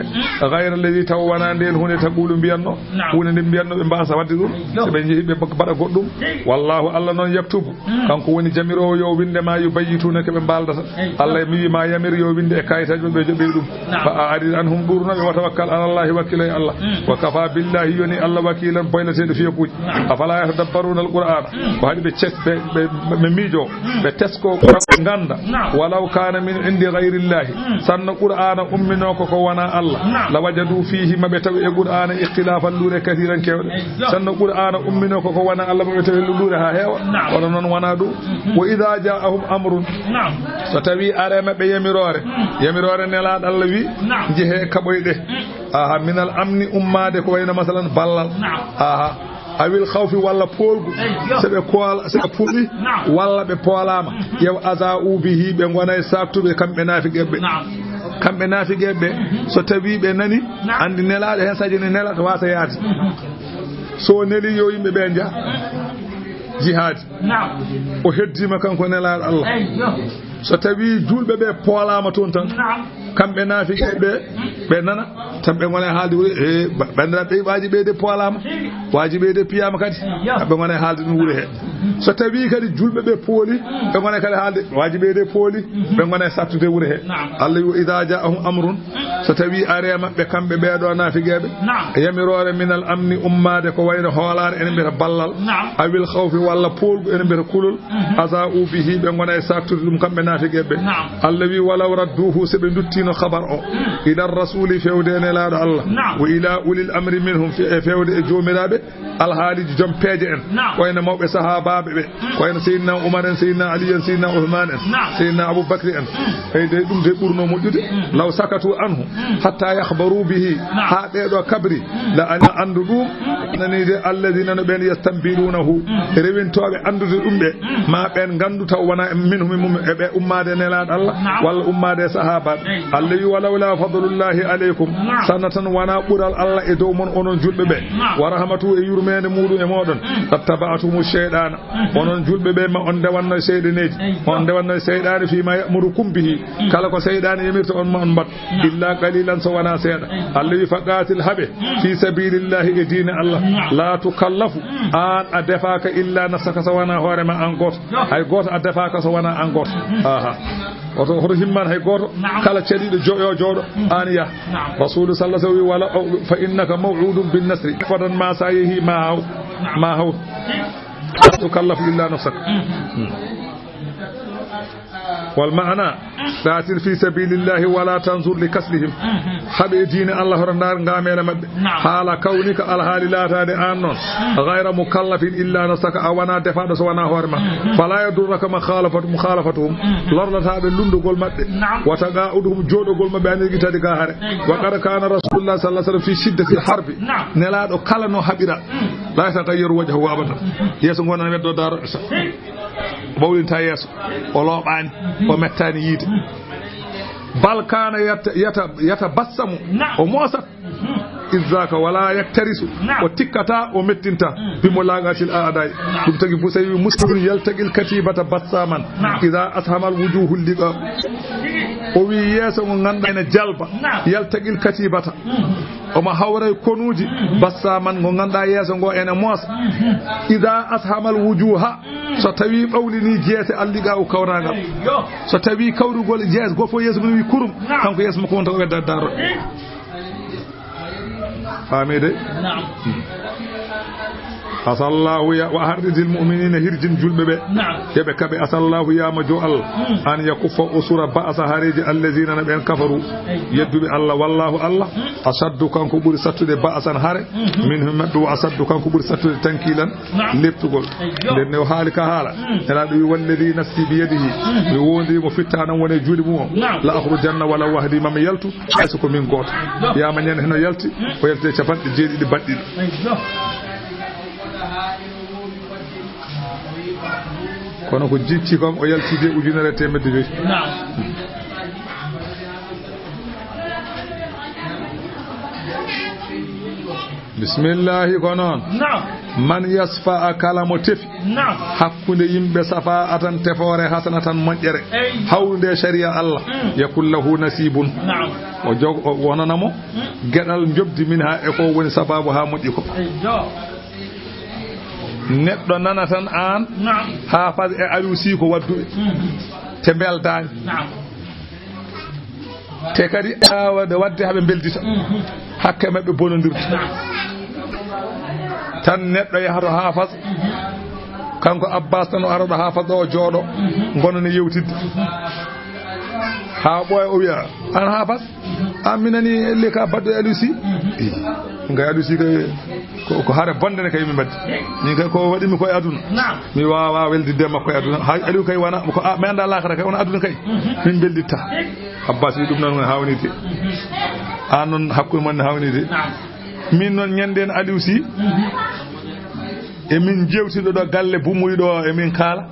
gayra alladi taw wona nden hunde taqulu mbiyanno hunde nde mbiyanno ɓe mbasa wadde ɗum soɓe jeehi ɓe mbaɗa goɗɗum wallahu Allah noon yaktubu kanko woni jamirowo yo winde ma yubayyituna keɓe mbaldata Allah mi wi ma yamir yo winde e kayitaji ɓe joɓi ɗum fa a arid anhum ɗurnoɓe wa tawakkal ala allahi wakkilo e Allah wa kafa billahi yoni Allah wakilan boylateɗo fiyakuji afala yatadabbaruna alqur'ana ko haɗi ɓe miijo ɓe tesko ganda walaw kana min indi ghayrillahi sanno qur'ana umminoko ko wana Allah la wajadu fihi maɓe tawi e qur'ana ikhtilafan lure kathiran kewɗe sanno qur'ana umminoko ko wana Allah maɓe tawi lure ha heewa wala noon wana ɗum wa idha ja'ahum amrun so tawi are maɓe yamirore nelaɗo Allah wi jeehe kaɓoyɗe aha minal amni ummade ko wayno masalan ballal aha awil khawfi walla polgu seɓe puɗɗi walla ɓe poolama yew asa ubihi ɓe gonay saktuɓe kamɓe nafiqeɓe so tawi ɓe nani andi nelaɗo hen saji ne nelaɗo wasa yaade so neli yo yimɓe ɓe jaa jihadi o heddima kanko nelaɗo Allah so tawi julɓe ɓe poolama toon tan kamɓe nafiqeɓe ɓe nana tan ɓe gona haalde wuure e bandiraɓe waji ɓeyde poolama waji ɓeyde piyama kadi ɓe gona haalde ɗum wuure he so tawi kadi julɓe ɓe pooli ɓe gona kadi haalde waji ɓeyde pooli ɓe gona sattude wuure he Allah wi idha ja'ahum amrun so tawi are mabɓe kamɓe ɓeɗo nafiqeɓe yamirore minal amni ummade ko wayno hoolare ene mbiyata ballal awil khawfi walla polgu ene mbiyata kulol asa ubihi ɓe gona sattude ɗum kamɓe nafiqeɓe Allah wi walaw radduhu seɓe duttino khabar o ila rasuli fewde ene laaɗo Allah wa ila ulil amri minhum fewde e jomiraɓe alhaaliji joom peeje en koyno mawɓe sahabaɓe ɓe koyno seydina Umar en seydina Ali en seydina Uthman en seydina Aboubacry en eyde ɗum de ɓurno moƴƴude law sakatu anhu hatta yahbaru bihi ha ɓeɗo kabri la ana andu ɗum nanide alladina no ɓen yastanbirunahu rewintoɓe andude ɗum ɓe ma ɓen gandu taw wona minhum eɓe ummade nelaɗo Allah walla ummade sahabaɓe Allah wi walawla fadlullahi aleykum sanatan wana ɓural Allah e dow mon onon julɓe ɓe wa rahmatu e yurmede muɗum e moɗon tattaba'atumu shayɗana onon julɓe ɓe ma on ndewanno seyɗaneji on ndewanno seyɗane fima ya'murukum bihi kala ko seyɗane yamirta on ma on mbat illa qalilan so wana seeɗa Allah wi faqatil haɓe fi sabilillahi e diine Allah la tukallafu an a defaka illa nafsaka so wana hoorema an goto hay goto a defaka so wana an goto aha hoto himman hay goto kala cediɗo yo jooɗo an yah rasulu sallallahu alaihi wa sallam fa innaka maw'udun bin nasri fadan ma sa yehi ma haw tukallafu illa nafsaka والمعنى قاتل في سبيل الله ولا تنظر لكسلهم حبي دين الله رندار غامل مد حال كونك الحال لا تاد انون غير مكلف الا نسك اوانا دفاد سوانا هورما فلا يدرك مخالفتهم لرلتا be lundugol mabbe wata gaudum jodogol mabbe ani tadi ga hare wa qad kana rasulullah sallallahu alaihi wasallam fi shiddati harbi nelado kala no habira la yatagayyaru wajhu abada yeso ngona weddo daro bawlinta yeso o loɓani o mettani yiide bal kana yatabassamu o moosat izzaka wala yaktarisu o tikkata o mettinta bimo lagatil a'dai dum tagi fu sawi muslimun yaltaqil katibata bassaman idha ashamal wujuhul liqa o wi yeso ngo ganda ene jalba yaltaqil katibata o ma hawray konuji bassaman ngo ganda yeso ngo ene moosa idha ashamal wujuha so tawi bawlini jeese alliga o kawragal so tawi kawrugol jees go fo yeso mun wi kurum kanko yeso mo ko wonta wedda daro famide asallahu ya wa hardidil mu'minina hirjin julɓe ɓe yeɓe kaɓe asallahu yama jo Allah an yakuffa usura ba'sa hareji allazina ɓen kafaru yedduɓe Allah wallahu Allah asaddu kanko ɓuri sattude ba'san hare minhum maɓɓe wa asaddu kanko ɓuri sattude tankilan leftugol nden ne o haali ka haala elaɗo wi walladi nafsi biyadihi mi wondimo fittanan wone juuɗe mum o la akhrujanna wala wahdi mami yaltu hayso ko min goto yama ñande heno yalti o yaltide capanɗe jeeɗiɗi baɗɗiɗo kono ko jicci kam o yaltide ujunere temedde joyi bismillahi ko noon man yasfa kala mo tefi hakkunde yimɓe safa atan tefore hasana tan moƴƴere hawrude sharia Allah yakul lahu nasibun o jog o wonanamo gueɗal jobdi min ha e ko woni sababu ha moƴƴi ko neɗɗo nana tan an ha fas e alusi ko wadduɓe te beldani te kadi awade wadde haɓe beldita hakke mabɓe bonodirta tan neɗɗo yahato ha fas kanko Abbas tan o araɗo ha fas ɗo o jooɗo gonone yewtidde ha ɓooya o wiya an ha fas an minani elle ka badɗo e alusi ngay alusi kay ko haare bonde ne kay mi mbaddi min kay ko waɗimi koye aduna mi wawa weldidde makko e aduna hay aliou kay wona ko mi anda lakata kay wona aduna kay min belditta Abbas wi ɗum noon hawnide an noon hakkude mon ne hawnide min noon ñanden aliou sy emin jewtiɗo ɗo galle bumuyiɗo emin kaala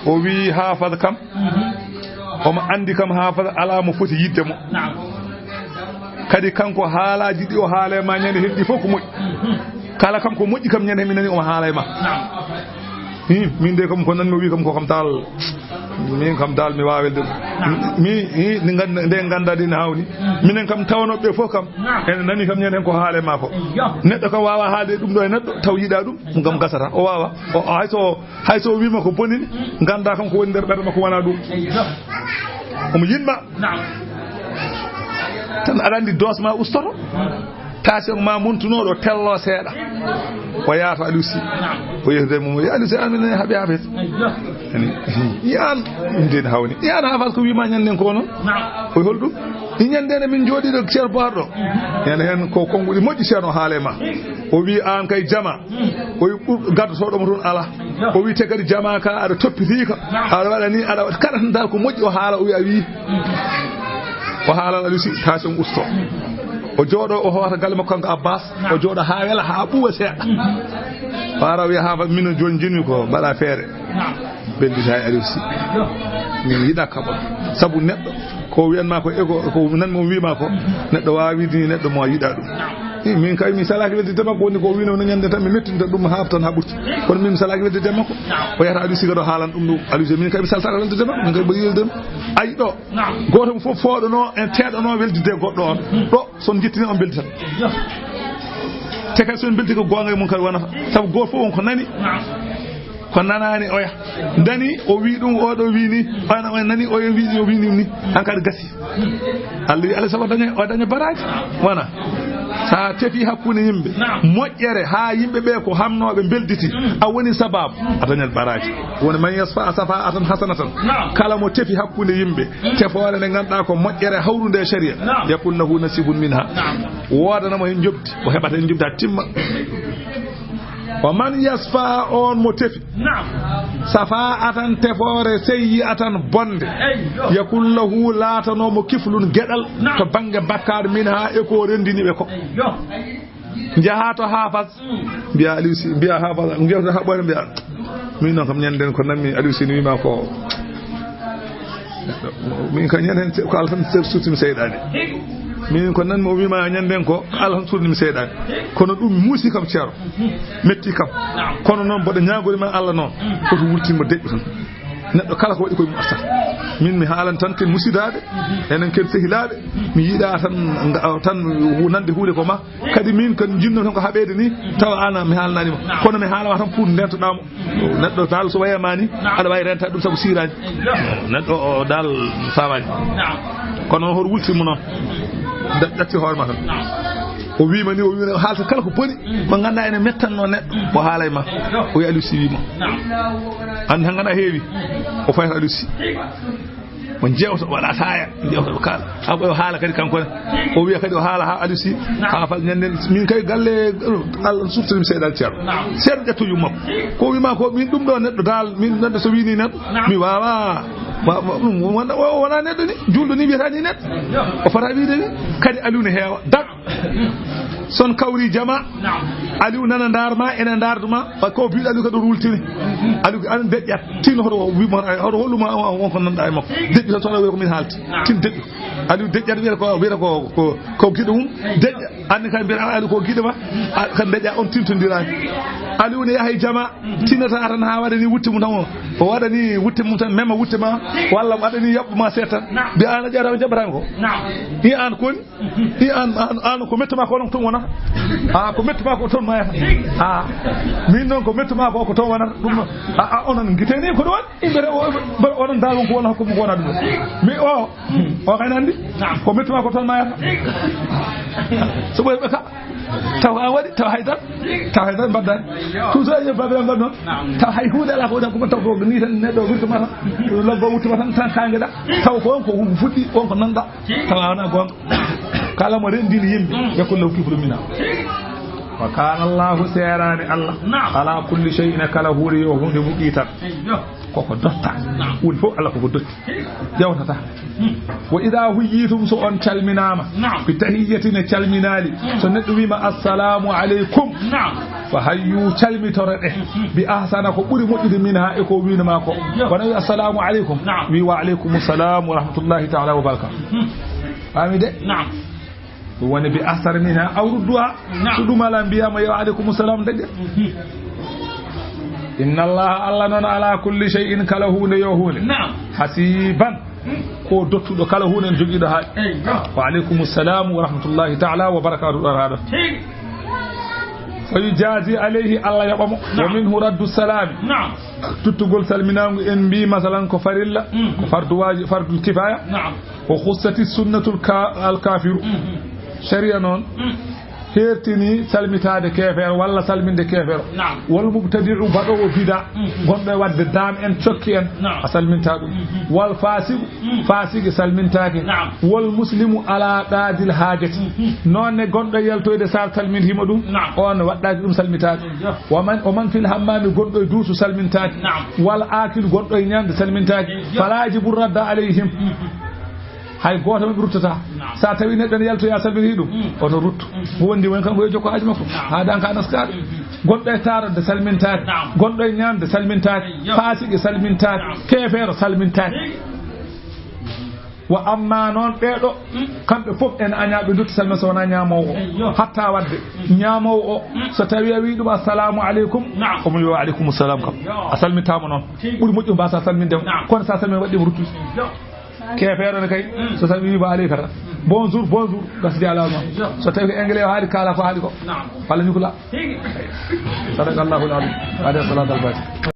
o wi hafad kam omo andi kam hafad ala mo foti yidde mo kadi kanko haalaji ɗi o haala e ma ñande heddi fof ko moƴƴi kala kam ko moƴƴi kam ñande mi nani omo haala e ma min de kam ko nanmi o wi kam ko kam dal min kam dal mi wawa welde mi nde gandade ne hawni minen kam tawnoɓe fof kam ene nani kam ñande hen ko haala e ma ko neɗɗo kam wawa haalde ɗum ɗo e neɗɗo taw yiiɗa ɗum gam gasata o wawa hayso wima ko bonini ganda kam ko woni nder ɓerde makko wona ɗum omo yinma tan aɗa andi dosma ustoto tension ma muntunoɗo tello seeɗa o yaata aliou sy o yehde mum aliou sy amine haaɓe hafes yan ndeni hawni yan hafas ko wima ñanden ko noon o holɗum i ñandene min jooɗiɗo ceer boarɗo ene hen ko konguɗi moƴƴi ceerno haale ma o wi an kay jama o wi gaddotoɗomo toon ala o wi te kadi jama ka aɗa toppitika aɗa waɗa ni aɗa waɗa kala tan dal ko moƴƴi o haala o wi a wi o haalal aliou sy tension usto o jooɗo o hoota galle makko kanko Abbas o jooɗo ha wela ha ɓuwa seeɗa o ara wiya ha mino joni jinmi ko mbaɗa feere bellita e aliou sy min yiiɗa kaɓon saabu neɗɗo ko wiyanma ko ego ko nanmi o wima ko neɗɗo wawidini neɗɗo mo yiiɗa ɗum min kay mi salaki weddide makko woni ko wino no ñande tan mi mettinta ɗum ha tan ha ɓurti kono min mi salaki weddide makko o yata aliou sy kadi o haalan ɗum ɗum aliou sy min kay mi saltaka weldide makko min kay ɓuri weldidema ayi ɗo goto mo fof fooɗono en teeɗono weldide goɗɗo on ɗo son jettini on belditat te kadi somin beldi ko gonga e mum kadi wonata saabu goto fof won ko nani ko nanani oya dani o wi ɗum oɗo wi ni o nani o wi o wini ni han kadi gasi Allah wi Allah sabu o daña baraji wona sa tefi hakkude yimɓe moƴƴere ha yimɓe ɓe ko hamnoɓe belditi a woni sababu a dañat baraji woni man yasfa safa atan hasanatan kala mo tefi hakkude yimɓe tefore nde ganduɗa ko moƴƴere hawrude e sharia yakun lahu nasibun minha wodanamo hen jobdi o heɓata hen jobdi ha timma wa man yasfa on mo tefi safa atan tefore seyyi atan bonde yakul lahu latanomo kiflun gueɗal to banggue bakkar min ha e ko rendiniɓe ko jaha to hafas mbiya aliou sy mbiya hafas jewta haɓore mbiya min noon kam ñanden ko nammi aliou sy ne wima ko min ka ñanden ko Allah tan sutimi seyɗani min ko nanmi o wima ñanden ko Allah tan sutimi seyɗani kono ɗum muusi kam ceero metti kam kono noon mboɗo ñagori men Allah noon koto wurtinmo deƴƴo tan neɗɗo kala ko waɗi koye mum artata min mi haalan tan ken musidade enen ken sehilaɓe mi yiiɗa tan nande huude ko ma kadi min kan jinno tan ko haɓede ni tawa ana mi haalananima kono mi haalama tan pour ndentoɗamo neɗɗo dal so wayama ni aɗa wawi renta ɗum saabu sirani neɗɗo o dal famani kono noon hoto wultirmo noon ɗatti hoorema tan o wima ni o wima haalta kala ko boni mo ganduɗa ene mettanno neɗɗo o haalay ma o wi Aliou Sy wima andi tan ganduɗa heewi o fayta Aliou Sy o jewta waɗa taya jewta kala ha ɓoyo haala kadi kankone o wiya kadi o haala ha Aliou Sy ha fal ñanden min kay galle Allah suftanimi seeɗal ceerno seeɗa ƴetto yummam ko wima ko min ɗum ɗo neɗɗo dal min neɗɗo so wini neɗɗo mi wawa wona neɗɗo ni julɗo ni wiyata ni neɗɗo o fota wiide ni kadi Aliou ne heewa dag son kawri jama Aliou nana darma ene darduma ko biɗo Aliou kadi wultini Aliou an deƴƴat tin hoto wima hoto holluma wonko nanɗa e makko deƴƴi tan sohla wiya ko min haalti tin deƴƴu Aliou deƴƴat wiyata ko guiɗo mum deƴƴa anni kadi mbiyata Aliou ko guiɗo ma kadi deƴƴa on tintodirani Aliou ne yahay jama tinata tan ha waɗani wutte mum tan o waɗani wutte mum tan mema wutte ma walla waɗani yaɓɓuma seet tan mbi an a ƴeewtama jaɓatami ko i an koni i an ko mettuma ko non toon wonata ko mettuma ko toon mayata min noon ko mettuma ko toon wonata ɗum onon guiteni ko ɗon imbere onon dawon ko wona hakkude ko wona ɗum mi o kayne andi ko mettuma ko toon mayata so ɓoy ɓe ka taw an waɗi taw haydan mbaddani toujours añe babiraɓe mbaɗ noon taw hay hunde ala ko woni ko taw ko ni tan neɗɗo wirtoma tan lobbo wuttuma tan kangeɗa taw ko on ko fuɗɗi on ko nanɗa taw a wona gonga kala mo rendini yimɓe yakko law kifru mina wa kana Allahu serani Allah ala kulli shay'in kala huuri yo hunde muqi tan koko dotta woni fof Allah koko dotti jawtata wa idha huyitum so on calminama bi tahiyyatin calminali so neddo wima assalamu alaikum fa hayyu calmitore de bi ahsana ko buri moddude minha e ko winama ko wana assalamu alaikum wi wa alaikum assalam wa rahmatullahi ta'ala wa barakatuh amide woni bi ahsar minha aw rudduha tuduma la biyama ya alaikum assalam dagge inna allaha alla non ala kulli shay'in kala hunde yo hunde hasiban ko dottudo kala hunde jogido ha wa alaikum assalam wa rahmatullahi ta'ala wa barakatuh hada fayujazi alayhi alla yabamo wa minhu raddu salam tuttugol salminago en bi masalan ko farilla ko fardul kifaya wa khussati sunnatul kafiru sharia non hertini salmitade kefer walla salminde kefer wal mubtadi'u badowo bida gondo wadde dam en cokki en salminta dum wal fasigi salmintake wal muslimu ala dadil hajati nonne gondo yeltoyde sal salmin hima dum on waddaki dum salmitade wa man fil hammami gondo duusu salmintake wal akil gondo nyande salmintake falajibu radda alayhim hay goto mo ruttata sa tawi neddo ne yalto ya salmini dum oto ruttu wondi won kanko e jokko haji makko ha dan ka naskade goddo e tarade salmintade goddo e nyamde salmintade fasiki salmintade kefero salmintade wa amma non beedo kambe fof en anyaabe dutto salma so wana nyaamowo hatta wadde nyaamowo so tawi wi dum assalamu alaikum ko mo wa alaikum assalam kam asalmitama non buri mojjo ba sa salminde kono sa salmi waddi ruttu kefeero ne kay so tawi ba alay kata bonjour gasdi ala ma so tawi anglais haali kala ko haali ko wala nyukula sadakallahu alazim hada salatu al-fatiha